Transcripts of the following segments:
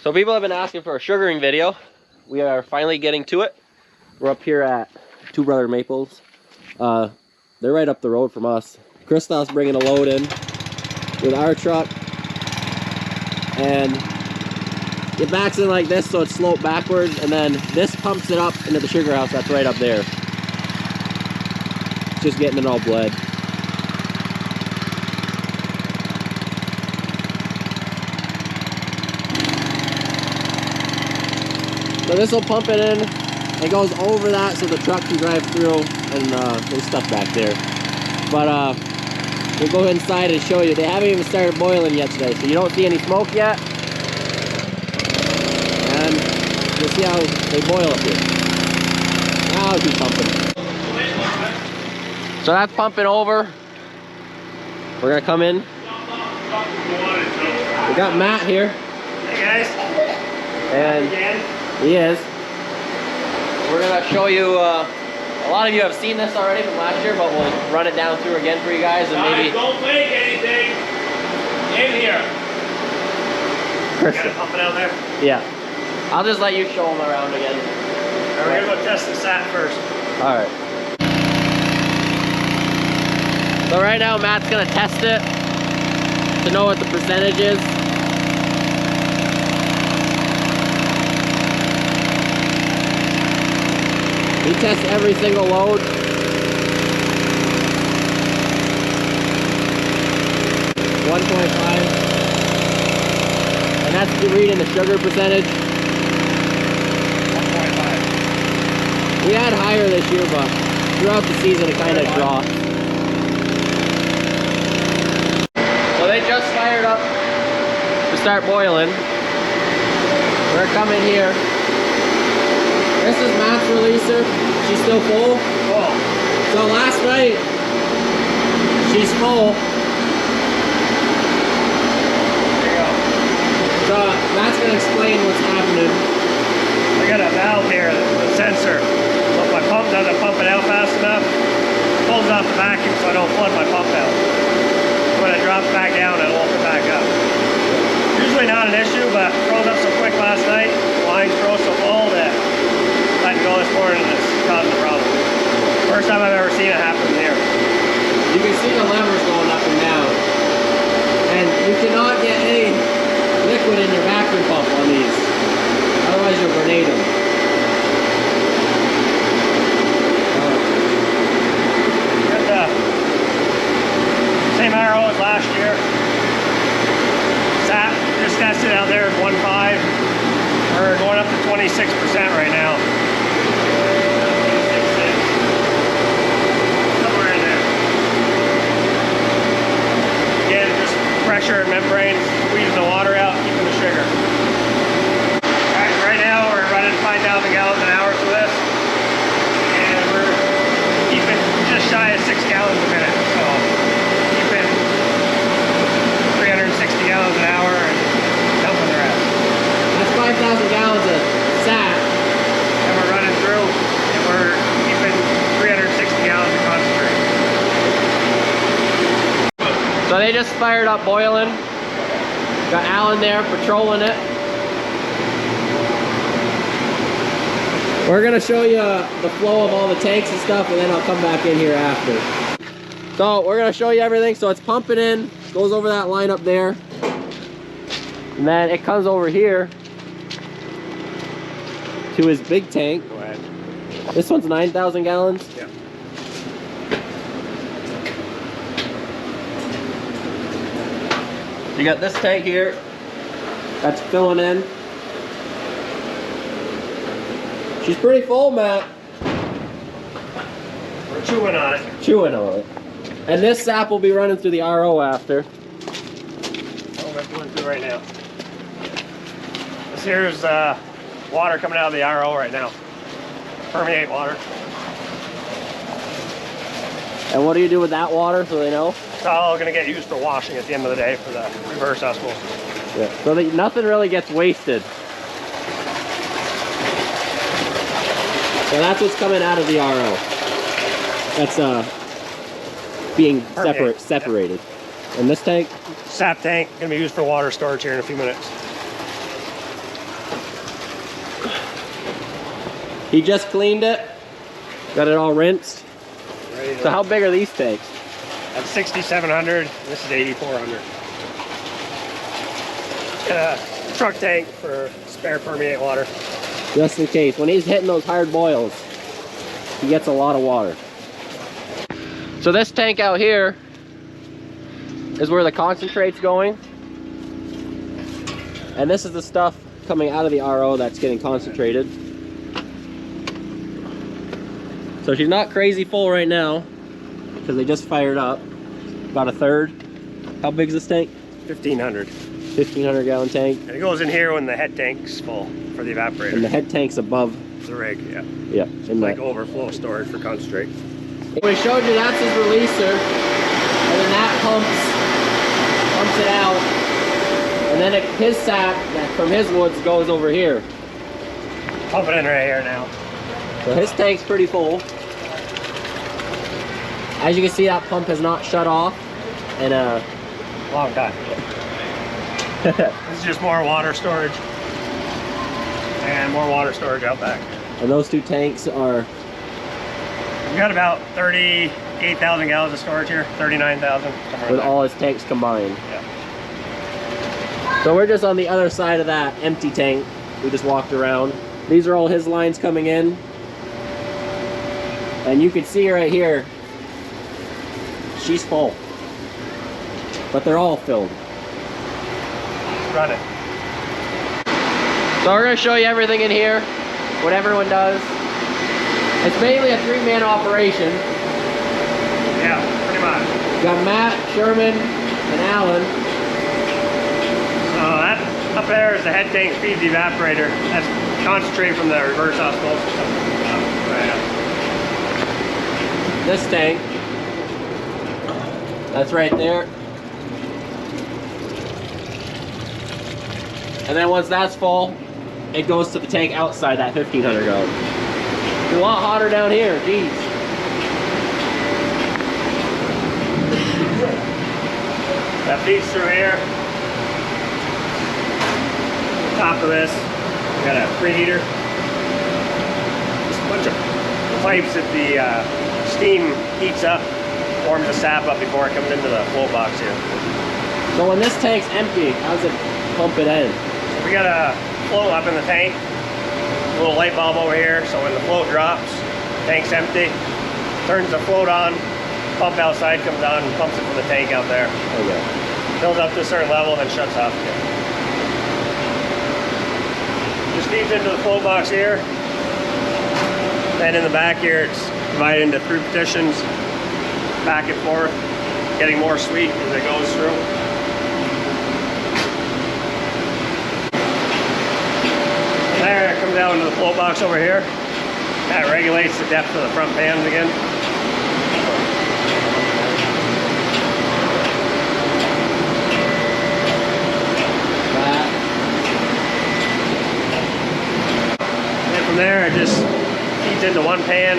So people have been asking for a sugaring video. We are finally getting to it. We're up here at Two Brother Maples. They're right up the road from us. Christoph's bringing a load in with our truck. And it backs in like this, so it's sloped backwards, and then this pumps it up into the sugar house that's right up there. It's just getting it all bled. So this will pump it in. It goes over that so the truck can drive through, and there's stuff back there. But we'll go inside and show you. They haven't even started boiling yet today, so you don't see any smoke yet. And you'll see how they boil up here. Now keep pumping. So that's pumping over. We're gonna come in. We got Matt here. Hey guys. And he is. We're gonna show you, a lot of you have seen this already from last year, but we'll run it down through again for you guys, and maybe... Don't make anything in here. You gotta pump it out there? Yeah. I'll just let you show them around again. Alright, we're gonna go test the sat first. Alright. So right now Matt's gonna test it to know what the percentage is. He tests every single load. .5. And that's reading the sugar percentage. 1.5. We had higher this year, but throughout the season it kind of dropped. So they just fired up to start boiling. We're coming here. This is Matt's releaser. She's still full. Oh. So last night, she's full. There you go. So Matt's gonna explain what's happening. I got a valve here, the sensor. So if my pump doesn't pump it out fast enough, it pulls off the vacuum so I don't flood my pump out. When it drops back down, it'll open back up. Usually not an issue, but it froze up so quick last night, lines froze so full that letting go this morning is causing a problem. First time I've ever seen it happen here. You can see the levers going up and down. And you cannot get any liquid in your vacuum pump on these. Otherwise you'll grenade them. Got the same arrow as last year. Sat, just tested out there at 1.5. We're going up to 26% right now. 26.6. Somewhere in there. Again, just pressure and membrane, squeezing the water out, keeping the sugar. Right now we're running 5,000 gallons an hour for this. And we're keeping just shy of 6 gallons a minute. So keeping 360 gallons an hour and dumping the rest. That's 5,000 gallons of sat. And we're running through, and we're keeping 360 gallons of concentrate. So they just fired up boiling. Got Alan there patrolling it. We're gonna show you the flow of all the tanks and stuff, and then I'll come back in here after. So we're gonna show you everything. So it's pumping in, goes over that line up there, and then it comes over here to his big tank. Go ahead. This one's 9,000 gallons. Yeah. You got this tank here that's filling in. She's pretty full, Matt. We're chewing on it. Chewing on it. And this sap will be running through the RO after. Oh, that's going through right now. This here's water coming out of the RO right now. Permeate water. And what do you do with that water so they know? It's all going to get used for washing at the end of the day for the reverse osmosis. Yeah. So that nothing really gets wasted. So that's what's coming out of the RO. That's being separated. And this tank? Sap tank, going to be used for water storage here in a few minutes. He just cleaned it. Got it all rinsed. So how big are these tanks? That's 6,700. This is 8,400. Truck tank for spare permeate water. Just in case. When he's hitting those hard boils, he gets a lot of water. So this tank out here is where the concentrate's going. And this is the stuff coming out of the RO that's getting concentrated. So she's not crazy full right now because they just fired up. About a third. How big is this tank? 1,500. 1,500 gallon tank. And it goes in here when the head tank's full for the evaporator. And the head tank's above the rig, yeah. Yeah. Like overflow storage for concentrate. We showed you that's his releaser. And then that pumps it out. And then his sap from his woods goes over here. Pump it in right here now. So his tank's pretty full. As you can see, that pump has not shut off in a long time. This is just more water storage. And more water storage out back. And those two tanks are... We've got about 38,000 gallons of storage here. 39,000. With all his tanks combined. Yeah. So we're just on the other side of that empty tank. We just walked around. These are all his lines coming in. And you can see right here, she's full. But they're all filled. Run it. So we're going to show you everything in here, what everyone does. It's mainly a three-man operation. Yeah, pretty much. You got Matt, Sherman, and Alan. So that up there is the head tank feeds the evaporator. That's concentrate from the reverse osmosis. Right up. This tank, that's right there. And then once that's full, it goes to the tank outside that 1,500 gallon. It's a lot hotter down here, geez. That feeds through here. Top of this, we got a preheater. Just a bunch of pipes that the steam heats up, warms the sap up before it comes into the float box here. So when this tank's empty, how does it pump it in? So we got a float up in the tank, a little light bulb over here, so when the float drops, tank's empty, turns the float on, pump outside comes on and pumps it from the tank out there. Okay. Fills up to a certain level, then shuts off again. Just feeds into the float box here. Then in the back here, it's divided into 3 petitions, back and forth, getting more sweet as it goes through. From there, it comes down to the float box over here. That regulates the depth of the front pans again. And from there, it just feeds into one pan.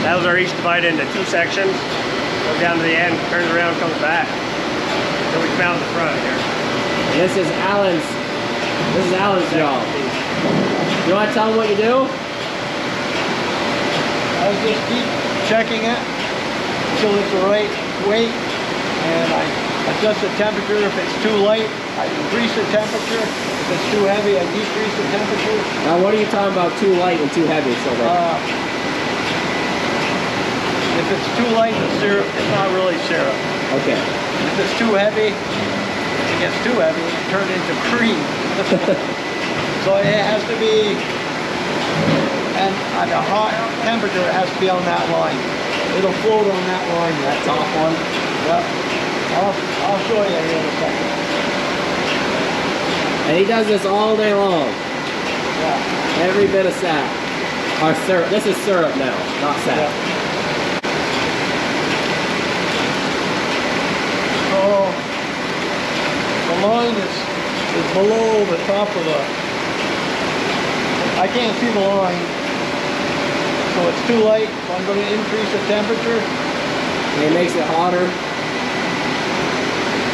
Those are each divided into 2 sections. Goes down to the end, turns around, comes back. Then we come out in the front here. This is Alan's job. You want to tell him what you do? I just keep checking it until it's the right weight, and I adjust the temperature. If it's too light, I increase the temperature. If it's too heavy, I decrease the temperature. Now what are you talking about too light and too heavy? So If it's too light, the syrup, it's not really syrup. okay. If it's too heavy, it gets too heavy, it turns into cream. So it has to be, and at a hot temperature, it has to be on that line. It'll float on that line, that top one. Yep. I'll show you here in a second. And he does this all day long. Yeah. Every bit of sap. Or syrup. This is syrup now, not sap. Yeah. So the line is below the top of the, I can't see the line, so it's too light. So I'm going to increase the temperature. And it makes it hotter.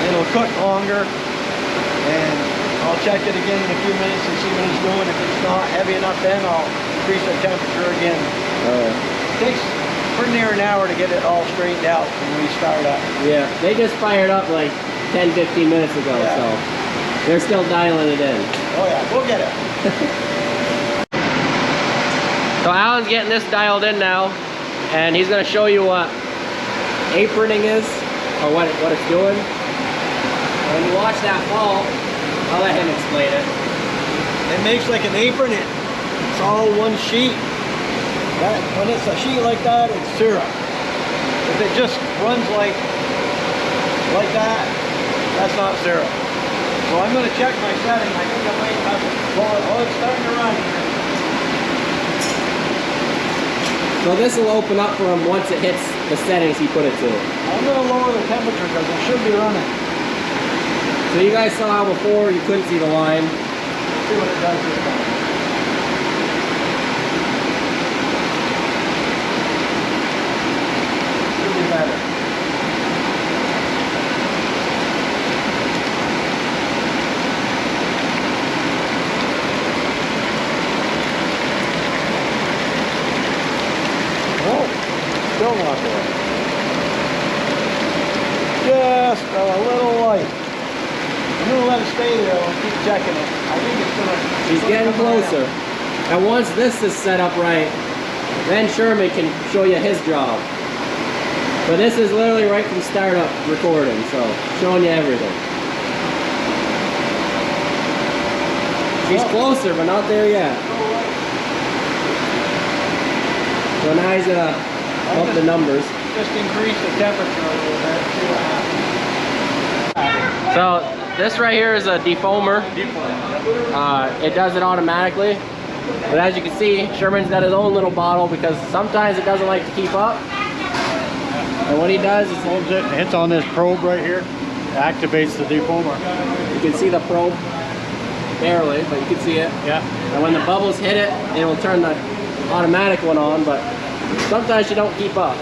It'll cook longer, and I'll check it again in a few minutes and see what it's doing. If it's not heavy enough, then I'll increase the temperature again. It takes pretty near an hour to get it all straightened out when we start up. Yeah, they just fired up like 10-15 minutes ago, Yeah. so they're still dialing it in. Oh yeah, we'll get it. So Alan's getting this dialed in now, and he's going to show you what aproning is, or what it's doing. When you watch that fall, I'll let him explain it. It makes like an apron. It's all one sheet. When it's a sheet like that, it's syrup. If it just runs like that, that's not syrup. So I'm going to check my setting. I think I might have it. Oh, it's starting to run. So this will open up for him once it hits the settings he put it to. I'm going to lower the temperature because it should be running. So you guys saw how before you couldn't see the line. Let's see what it does this time. Should be better. Oh, still not there. Just a little light. I'm gonna let it stay there. I'll keep checking it. I think it's gonna. He's getting closer. And once this is set up right, then Sherman can show you his job. But this is literally right from startup recording, so showing you everything. He's closer, but not there yet. So now he's gonna up the numbers. Just increase the temperature a little bit. See what happens. So this right here is a defoamer. It does it automatically. But as you can see, Sherman's got his own little bottle because sometimes it doesn't like to keep up. And what he does is Holds it, hits on this probe right here, activates the defoamer. you can see the probe barely, but you can see it. Yeah. And when the bubbles hit it, it will turn the automatic one on, but sometimes you don't keep up.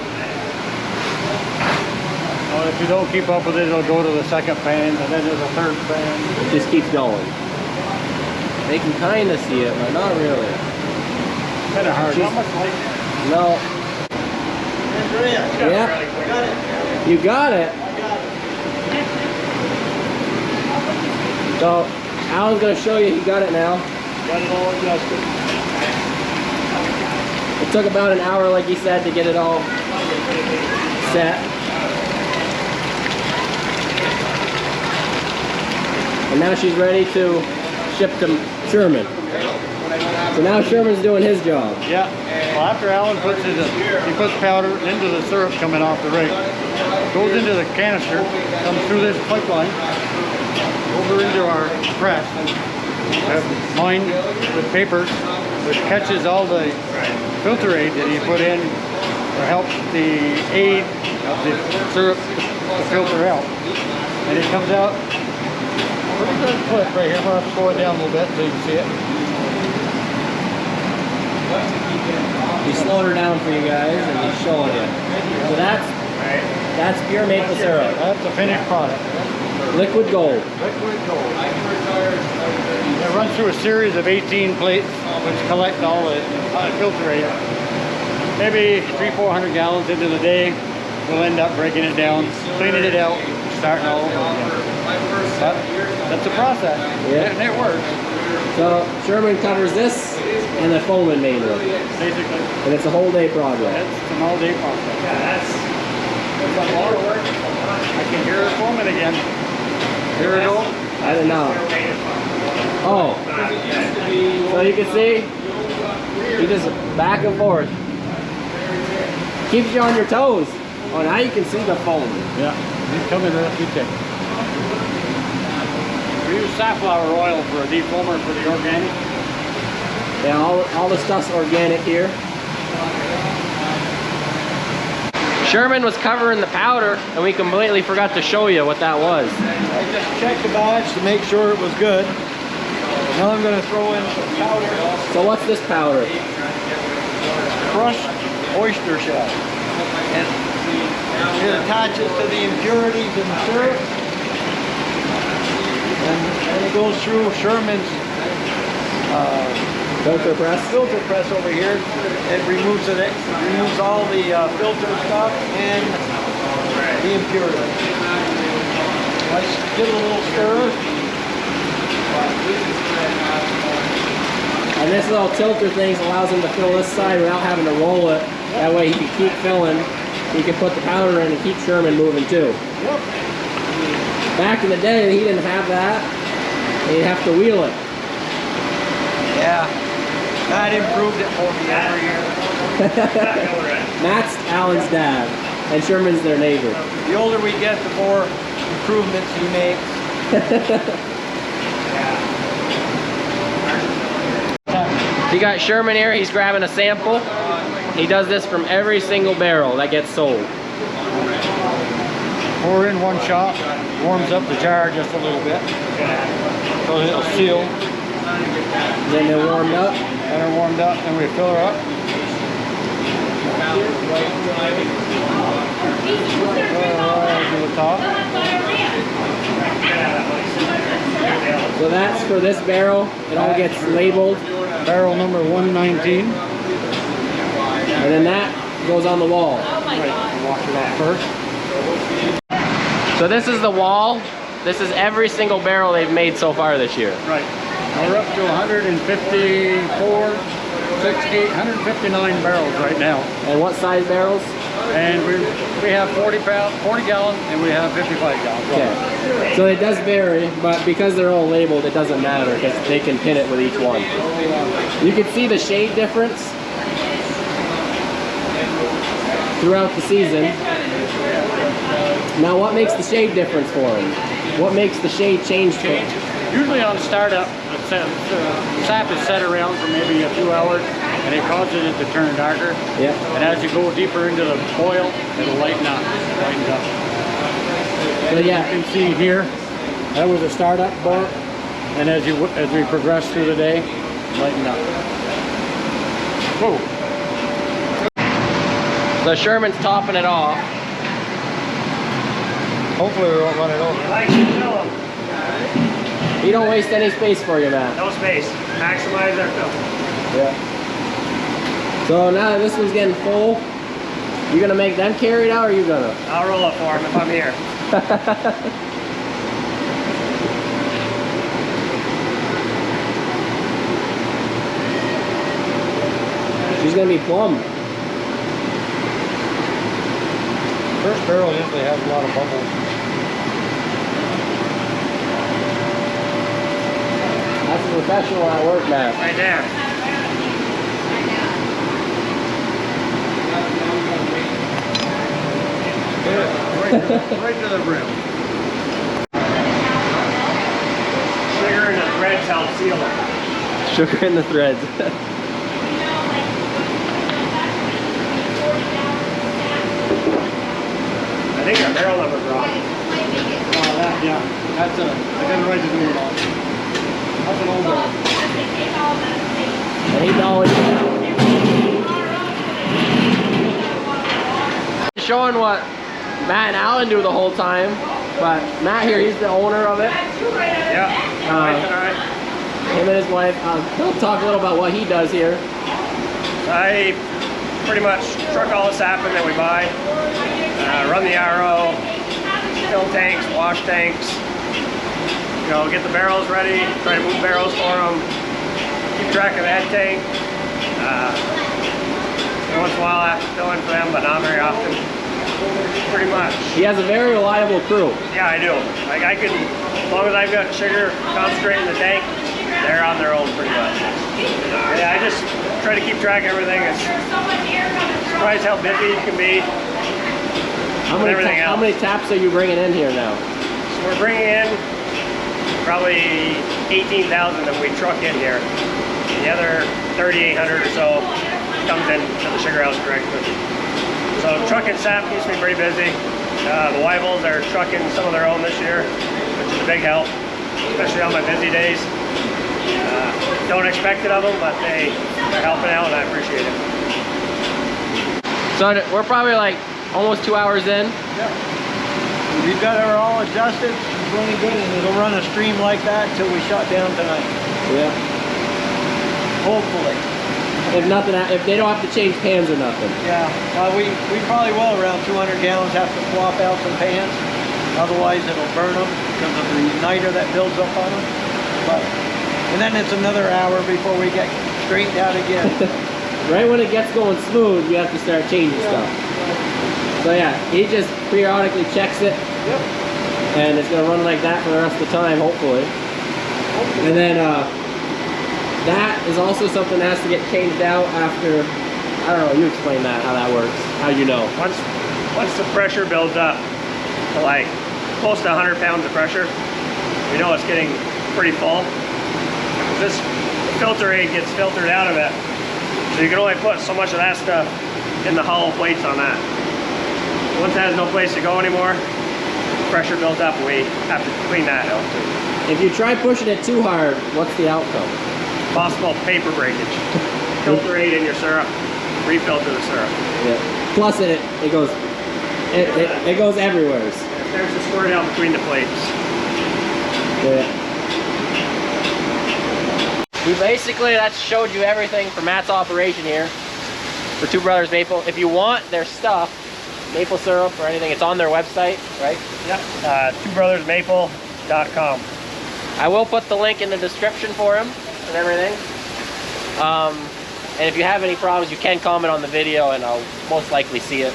Well, if you don't keep up with it, it'll go to the second fan, and then there's a third fan. It just keeps going. They can kind of see it, but not really. Kind of hard. Not much light. No. Andrea, Yeah. I got it. You got it. So Alan's going to show you he got it now. Got it all adjusted. It took about an hour, like he said, to get it all set. And now she's ready to ship to Sherman. So now Sherman's doing his job. Yeah. Well, after Alan puts he puts powder into the syrup coming off the rig, goes into the canister, comes through this pipeline, over into our press. We have lined with paper, which catches all the filter aid that he put in, or helps the aid of the syrup to filter out. And it comes out pretty good clip right here. I'm going to have to slow it down a little bit so you can see it. He slowed her down for you guys and he's showing you. So that's pure maple syrup. That's the finished product. Liquid gold. Liquid gold. It runs through a series of 18 plates, which collect all the filter aid. Maybe 300-400 gallons into the day, we'll end up breaking it down, cleaning it out, starting all over again. But that's the process, Yeah. and it works. So Sherman covers this and the foaming mainly. Basically, And it's a whole day project. it's an all-day process. Yeah, that's a lot of work. I can hear it foaming again. Here we go. I don't know. Oh. So you can see, he just back and forth. Keeps you on your toes. Oh, now you can see the foam. Yeah, he's coming right up your tick. We use safflower oil for a defoamer for the organic. Yeah, all the stuff's organic here. Sherman was covering the powder, and we completely forgot to show you what that was. I just checked the batch to make sure it was good. Now I'm going to throw in some powder. So what's this powder? Crushed oyster shell. And it attaches to the impurities in the syrup. And it goes through Sherman's Filter press. Filter press over here. It removes it. It removes all the filter stuff and the impurities. Let's give it a little stir. And this little tilter thing allows him to fill this side without having to roll it. That way he can keep filling. He can put the powder in and keep Sherman moving too. Yep. Back in the day, he didn't have that. He'd have to wheel it. Yeah. That improved it for me every year. Matt's Alan's dad, and Sherman's their neighbor. The older we get, the more improvements he makes. You got Sherman here, he's grabbing a sample. He does this from every single barrel that gets sold. Pour in one shot, warms up the jar just a little bit, so it'll seal. Then they're warmed up. And they're warmed up, and we fill her up. To the top. So that's for this barrel. It all gets labeled. Barrel number 119. And then that goes on the wall. Wash it off first. So this is the wall. This is every single barrel they've made so far this year. Right. Now we're up to 154, 68, 159 barrels right now. And what size barrels? And we have 40 gallon, and we have 55 gallon. Okay. So it does vary, but because they're all labeled, it doesn't matter because they can pin it with each one. You can see the shade difference throughout the season. Now what makes the shade difference for them? What makes the shade change for them? Usually on startup, the sap is set around for maybe a few hours, and it causes it to turn darker. Yeah. And as you go deeper into the boil, it'll lighten up. So yeah, You can see here, that was a startup bar, and as we progress through the day, lighten up. Whoa. so Sherman's topping it off. Hopefully we won't run it over. Like to fill them. He don't waste any space for you, Matt. No space. Maximize their fill. Yeah. So now that this one's getting full, you gonna make them carry it out, or are you gonna? I'll roll up for him if I'm here. She's gonna be plumb. First barrel usually has a lot of bubbles. That's a professional at work, Matt. Right there. Right to the brim. Sugar and the threads help seal it. Sugar in the threads. I think our barrel number's wrong. Yeah, that's I got it right to do it all. That's an old barrel. $8. Showing what Matt and Alan do the whole time, but Matt here, he's the owner of it. Yeah. Alright. Him and his wife. He'll talk a little about what he does here. I pretty much truck all the sapping that we buy, run the RO, fill tanks, wash tanks, you know, get the barrels ready, try to move barrels for them, keep track of that tank. Every once in a while I have to fill in for them, but not very often. Pretty much. He has a very reliable crew. Yeah, I do. Like I can, as long as I've got sugar concentrate in the tank, they're on their own pretty much. Yeah, I just try to keep track of everything. It's surprised how busy it can be. How many taps are you bringing in here now? So we're bringing in probably 18,000 that we truck in here. The other 3,800 or so comes in to the sugar house directly. So trucking sap keeps me pretty busy. The Weibels are trucking some of their own this year, which is a big help, especially on my busy days. Don't expect it of them, but they're helping out and I appreciate it. So we're probably like almost 2 hours in. Yeah. We've got it all adjusted. It's running good, and it'll run a stream like that until we shut down tonight. Yeah. hopefully. If nothing, if they don't have to change pans or nothing. Yeah, we probably will around 200 gallons have to swap out some pans. Otherwise it'll burn them because of the niter that builds up on them. And then it's another hour before we get straightened out again. Right when it gets going smooth, you have to start changing stuff. So yeah, he just periodically checks it. Yep. And it's gonna run like that for the rest of the time, hopefully. And then that is also something that has to get changed out after, I don't know, you explain that, how that works, how you know. Once the pressure builds up to like close to 100 pounds of pressure, you know it's getting pretty full. This filter aid gets filtered out of it. So you can only put so much of that stuff in the hollow plates on that. Once it has no place to go anymore, pressure builds up and we have to clean that out too. If you try pushing it too hard, what's the outcome? Possible paper breakage. Filter aid in your syrup, refilter the syrup. Yeah. Plus it goes everywhere. There's a squirt out between the plates. Yeah. We basically, that showed you everything for Matt's operation here for Two Brothers Maple. If you want their stuff, maple syrup or anything, it's on their website, right? Yep. twobrothersmaple.com. I will put the link in the description for him and everything. And if you have any problems, you can comment on the video and I'll most likely see it.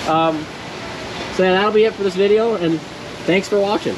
So yeah, that'll be it for this video, and thanks for watching.